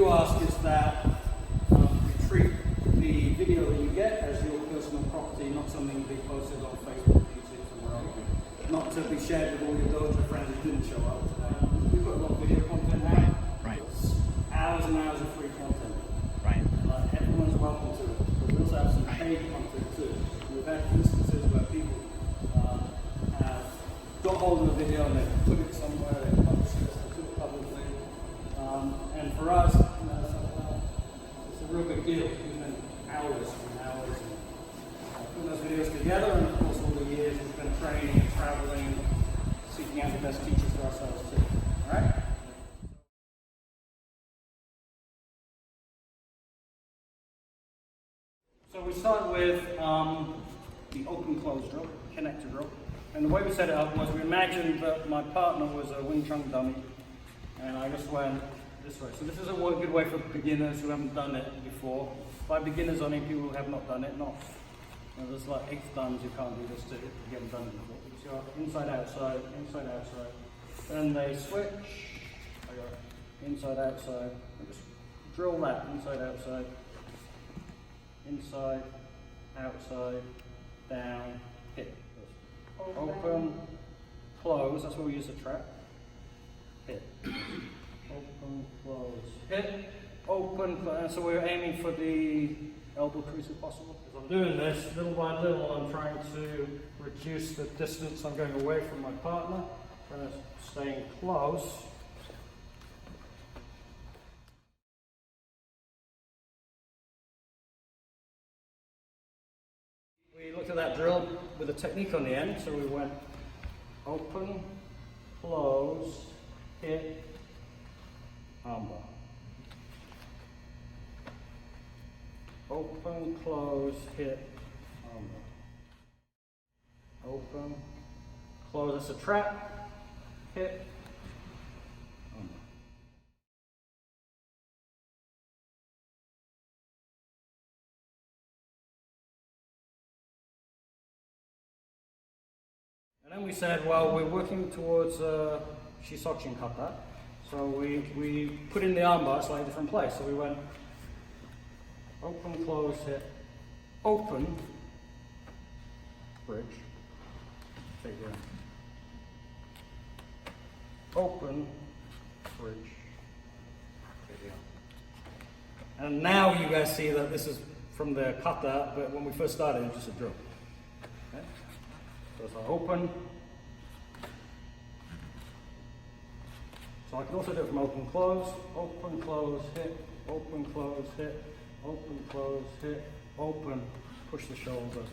do ask is that you treat the video that you get as your personal property, not something to be posted on Facebook, YouTube, somewhere else. Not to be shared with all your dojo friends who didn't show up. We've got a lot of video content now. Right. It's hours and hours of free content. Right. And everyone's welcome to it. But we also have some paid content too. We've had instances where people have got hold of a video and they've put it somewhere, they've published it, they put it publicly. And for us, it's a real big deal. We spend hours and hours putting those videos together, and of course all the years we've been training and traveling, seeking out the best teachers for ourselves too. Alright? So we start with the open-close drill, connector drill. And the way we set it up was we imagined that my partner was a Wing Chun dummy, and I just went this way. So this is a good way for beginners who haven't done it before. By beginners, I mean people who have not done it, not, there's like 8th dans who can't do this too, if you haven't done it before. So inside, outside, inside, outside. Then they switch, I got inside, outside, and just drill that, inside, outside, inside, outside, down, hit. Open, close, that's where we use the trap. Hit. Open, close, hit, open, close. And so we're aiming for the elbow crease if possible. As I'm doing this, little by little, I'm trying to reduce the distance I'm going away from my partner. Trying to stay close. We looked at that drill with a technique on the end, so we went open, close, hit, armbar. Open, close, hit, armbar. Open, close, that's a trap, hit, armbar. And then we said, well, we're working towards Shisochin kata, so we put in the armbar slightly different place. So we went open, close, hit, open, bridge, take it in. Open, bridge, take it in. And now you guys see that this is from the kata, but when we first started, it was just a drill. Okay? So it's like open. So I can also do it from open, close, hit, open, close, hit, open, close, hit, open, push the shoulder.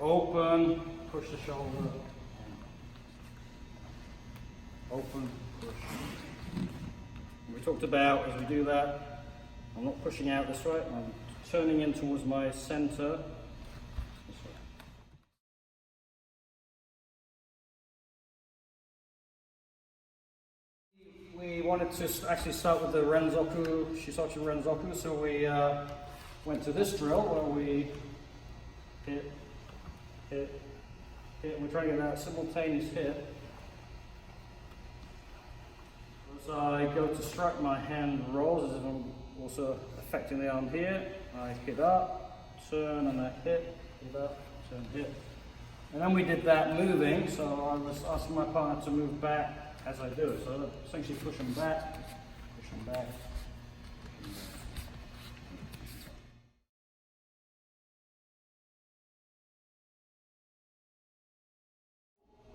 Open, push the shoulder. Open, push. We talked about, as we do that, I'm not pushing out this way, I'm turning in towards my center. This way. We wanted to actually start with the Renzoku, Shisochin Renzoku, so we went to this drill where we hit, hit, hit, and we're trying to get that simultaneous hit. As I go to strike, my hand rolls as if I'm also affecting the arm here. I hit up, turn, and I hit up, turn, hit. And then we did that moving, so I was asking my partner to move back as I do it. So essentially push them back, push them back, push them back.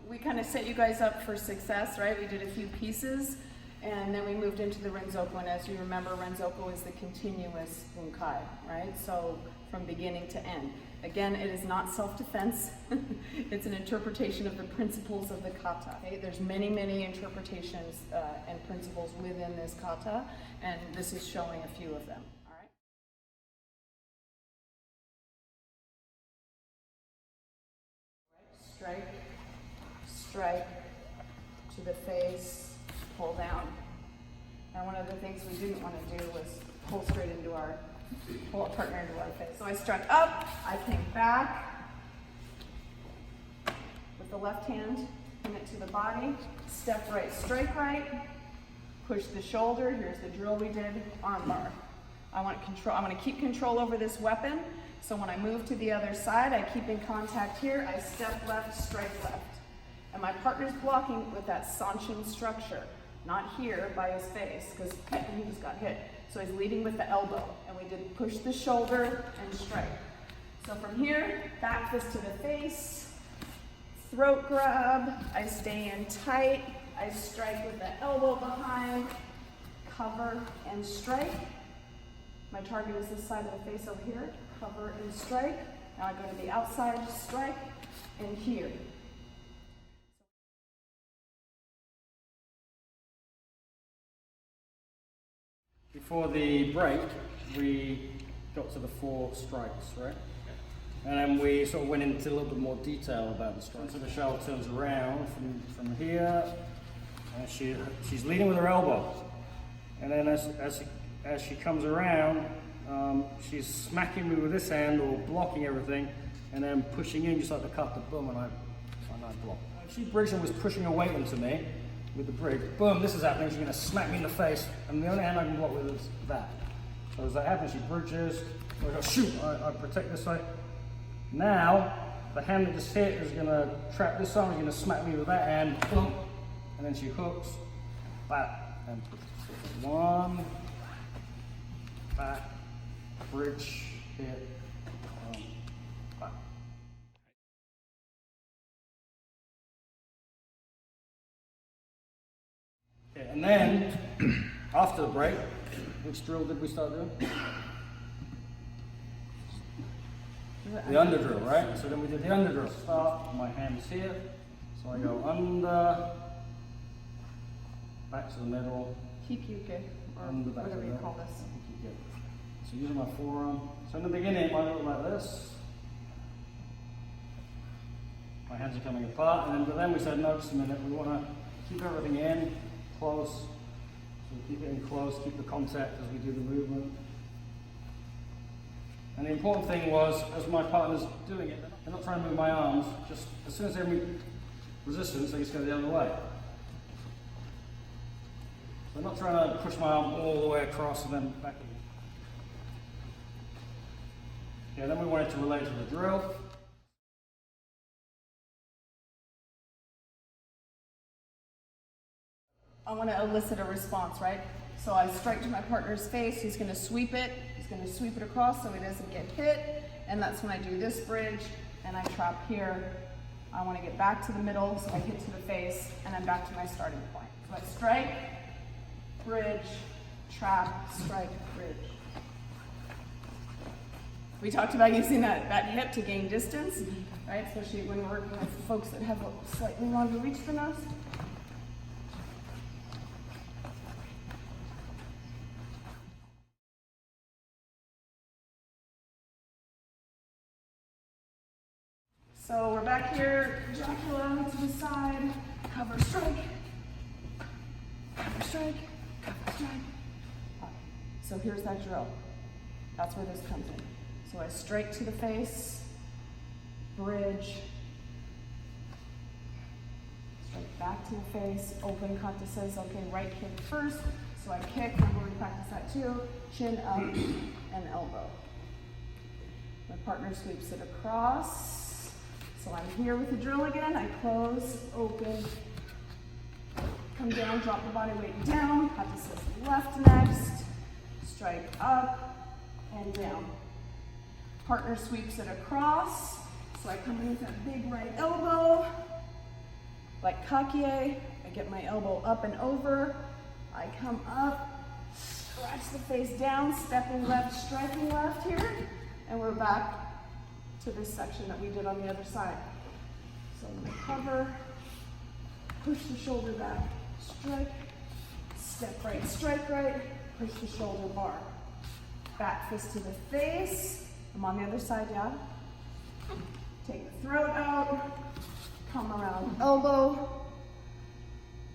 We kind of set you guys up for success, right? We did a few pieces, and then we moved into the Renzoku, and as you remember, Renzoku is the continuous bunkai, right? So from beginning to end. Again, it is not self-defense. It's an interpretation of the principles of the kata. Okay? There's many, many interpretations and principles within this kata, and this is showing a few of them. All right? Strike, strike to the face, pull down. And one of the things we didn't want to do was pull straight into our, pull a partner into our face. So I struck up, I came back, with the left hand, pin it to the body, step right, strike right, push the shoulder. Here's the drill we did, arm bar. I want to keep control over this weapon. So when I move to the other side, I keep in contact here. I step left, strike left. And my partner's blocking with that Shisochin structure, not here by his face, because he just got hit. So he's leading with the elbow. And we did push the shoulder and strike. So from here, back fist to the face, throat grab. I stay in tight. I strike with the elbow behind, cover and strike. My target is this side of the face over here. Cover and strike. Now I go to the outside, strike, and here. Before the break, we got to the 4 strikes, right? And then we sort of went into a little bit more detail about the strikes. So Michelle turns around from here, and she's leading with her elbow. And then as she comes around, she's smacking me with this hand or blocking everything, and then pushing in just like the cut the boom, and I block. She bridged and was pushing a weight into me with the bridge. Boom, this is happening. She's going to smack me in the face, and the only hand I can block with is that. So as that happens, she bridges. I go, shoot, I protect this side. Now, the hand that just hit is going to trap this arm, she's going to smack me with that hand, boom, and then she hooks, back, and one, back, bridge, hit, back. Okay, and then, after the break, which drill did we start doing? The under drill, right? So then we did the under drill. Start, my hand's here. So I go under, back to the middle. Kikyuke, or Under, back whatever to you the call this. So using my forearm. So in the beginning it might look like this. My hands are coming apart, but then we said, no, just a minute, we want to keep everything in, close. So we keep it in close, keep the contact as we do the movement. And the important thing was, as my partner's doing it, they're not trying to move my arms, just as soon as they meet resistance, they just go the other way. So I'm not trying to push my arm all the way across and then back again. Yeah, then we wanted to relate to the drill. I want to elicit a response, right? So I strike to my partner's face, he's going to sweep it. He's going to sweep it across so he doesn't get hit. And that's when I do this bridge and I trap here. I want to get back to the middle, so I hit to the face and I'm back to my starting point. So I strike, bridge, trap, strike, bridge. We talked about using that hip to gain distance, right? Especially when we're working with folks that have a slightly longer reach than us. So we're back here, Dracula to the side, cover, strike, cover, strike, cover, strike. So here's that drill. That's where this comes in. So I strike to the face, bridge, strike back to the face, open. Kata says, okay, right kick first. So I kick, I'm going to practice that too. Chin up and elbow. My partner sweeps it across. So I'm here with the drill again. I close, open, come down, drop the body weight down. Kata says left next, strike up and down. Partner sweeps it across. So I come in with that big right elbow, like kakie. I get my elbow up and over. I come up, scratch the face down, stepping left, striking left here, and we're back to this section that we did on the other side. So I'm gonna cover, push the shoulder back, strike, step right, strike right, push the shoulder bar. Back fist to the face. I'm on the other side, yeah? Take the throat out, come around elbow.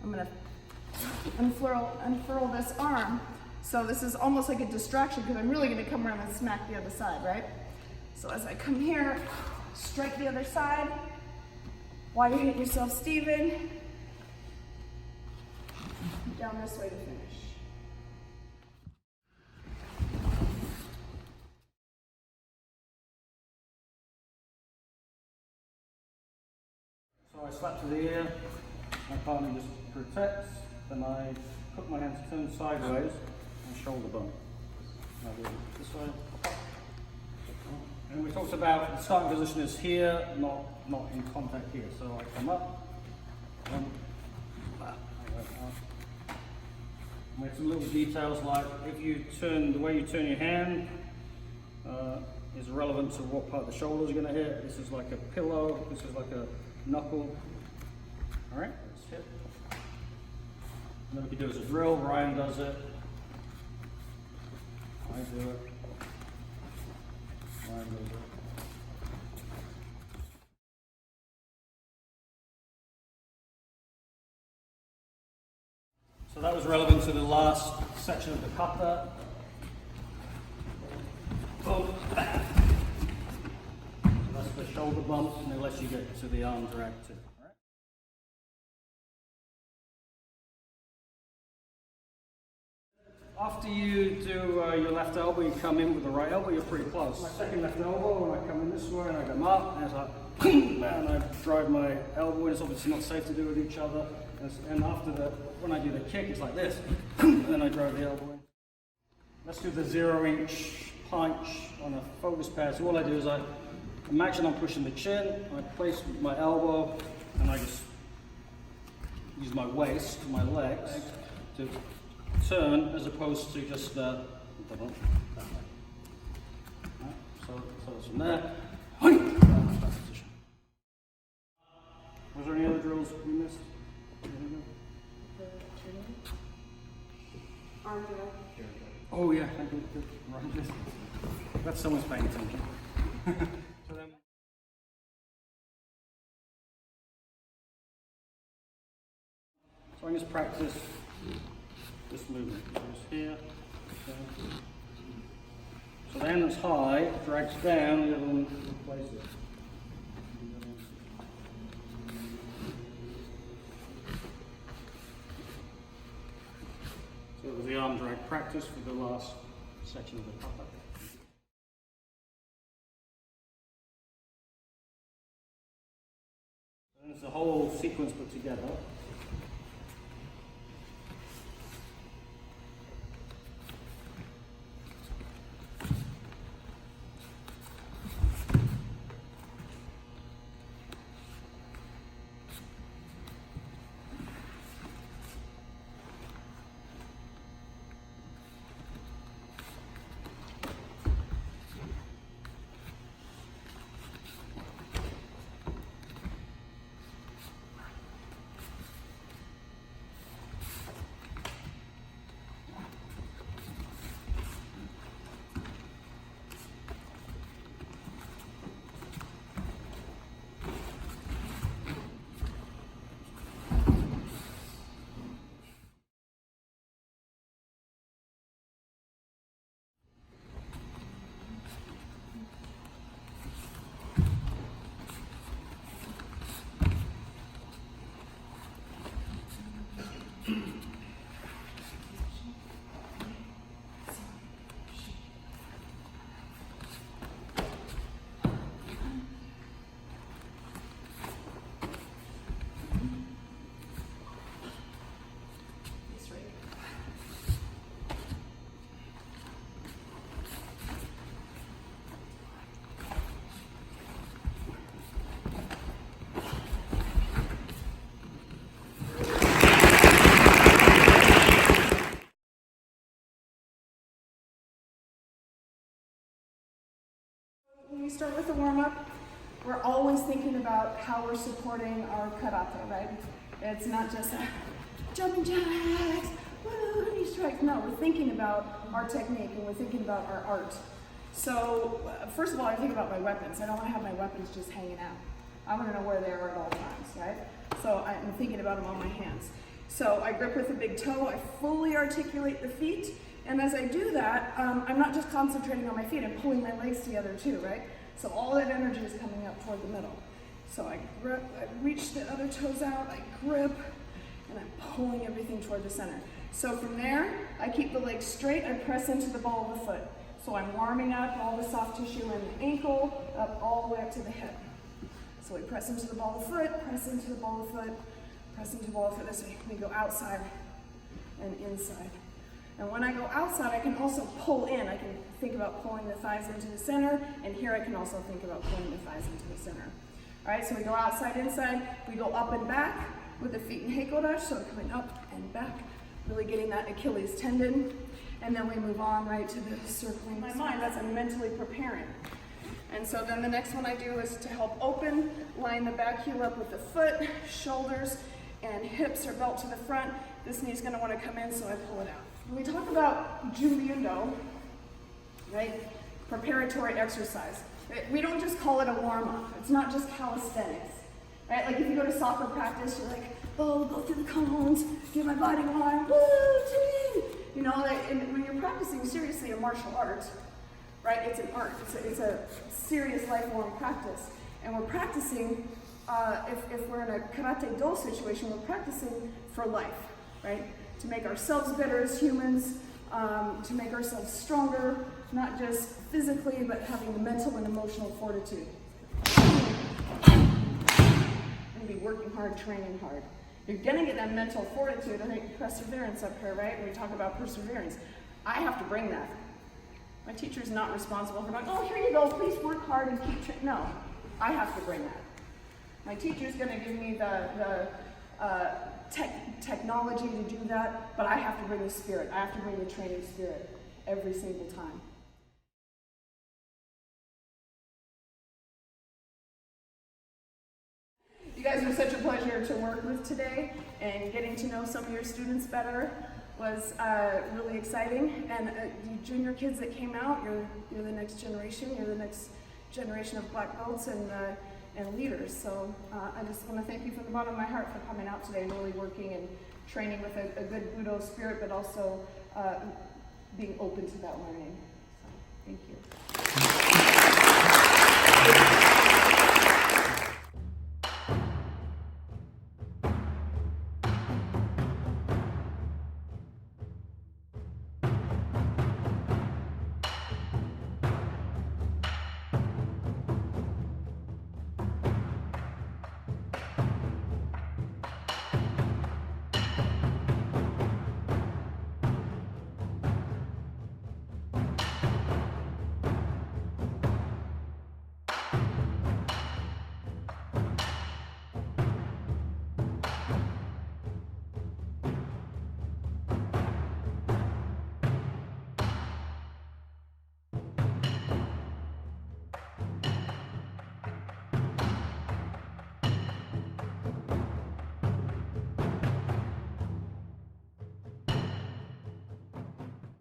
I'm gonna unfurl this arm. So this is almost like a distraction because I'm really gonna come around and smack the other side, right? So as I come here, strike the other side, Why you hit yourself, Steven? Down this way to finish. So I slap to the ear, my partner just protects, then I put my hands turned sideways and shoulder bump. And I do it this way. And we talked about the starting position is here, not in contact here. So I come up, and we have some little details like if you turn, the way you turn your hand is relevant to what part of the shoulders you're going to hit. This is like a pillow, this is like a knuckle. All right, let's hit. And then we can do as a drill. Ryan does it. I do it. Ryan does it. So that was relevant to the last section of the kata. Boom. So that's the shoulder bump, and it lets you get to the arm drag too. After you do your left elbow, you come in with the right elbow, you're pretty close. My second left elbow, and I come in this way, and I come up, and it's like, and I drive my elbow in. It's obviously not safe to do with each other. And after when I do the kick, it's like this, and then I drive the elbow in. Let's do the 0-inch punch on a focus pad. So all I do is I imagine I'm pushing the chin, I place my elbow, and I just use my waist, my legs, to turn as opposed to just that way. So it's from there. Was there any other drills we missed? Arm drill. Oh yeah, thank you. Right. That's someone's paying attention. So then, so I just practice this movement. So it's here. So the hand that's high drags down, the other one replaces it. So it was the arm drag practice for the last section of the kata. And it's the whole sequence put together. When we start with the warm-up, we're always thinking about how we're supporting our karate, right? It's not just jumping jacks, woo, knee strikes. No, we're thinking about our technique and we're thinking about our art. So, first of all, I think about my weapons. I don't want to have my weapons just hanging out. I want to know where they are at all times, right? So I'm thinking about them on my hands. So I grip with the big toe, I fully articulate the feet, and as I do that, I'm not just concentrating on my feet, I'm pulling my legs together too, right? So all that energy is coming up toward the middle. So I reach the other toes out, I grip, and I'm pulling everything toward the center. So from there, I keep the legs straight, I press into the ball of the foot. So I'm warming up all the soft tissue in the ankle, up all the way up to the hip. So we press into the ball of the foot, press into the ball of the foot, press into the ball of the foot. This way we go outside and inside. And when I go outside, I can also pull in. I can think about pulling the thighs into the center, and here I can also think about pulling the thighs into the center. All right, so we go outside, inside, we go up and back with the feet in heikodash, so coming up and back, really getting that Achilles tendon. And then we move on right to the circling my mind. That's I'm mentally preparing. And so then the next one I do is to help open, line the back heel up with the foot, shoulders and hips are belt to the front. This knee's gonna wanna come in, so I pull it out. When we talk about Junryundo, right, preparatory exercise, we don't just call it a warm-up. It's not just calisthenics, right? Like if you go to soccer practice, you're like, oh, go through the cones, get my body warm, woo, team. You know, and when you're practicing seriously a martial art, right, it's an art. It's a serious lifelong practice. And we're practicing, if we're in a karate do situation, we're practicing for life, right? To make ourselves better as humans, to make ourselves stronger, not just physically, but having the mental and emotional fortitude. And be working hard, training hard. You're gonna get that mental fortitude, I think perseverance up here, right? When we talk about perseverance, I have to bring that. My teacher's not responsible for going, oh, here you go, please work hard and keep training. No, I have to bring that. My teacher's gonna give me the technology to do that, but I have to bring the spirit. I have to bring the training spirit every single time. You guys were such a pleasure to work with today, and getting to know some of your students better was really exciting. And you junior kids that came out, you're the next generation. You're the next generation of black belts and leaders. So I just want to thank you from the bottom of my heart for coming out today and really working and training with a good Budo spirit, but also being open to that learning. So thank you.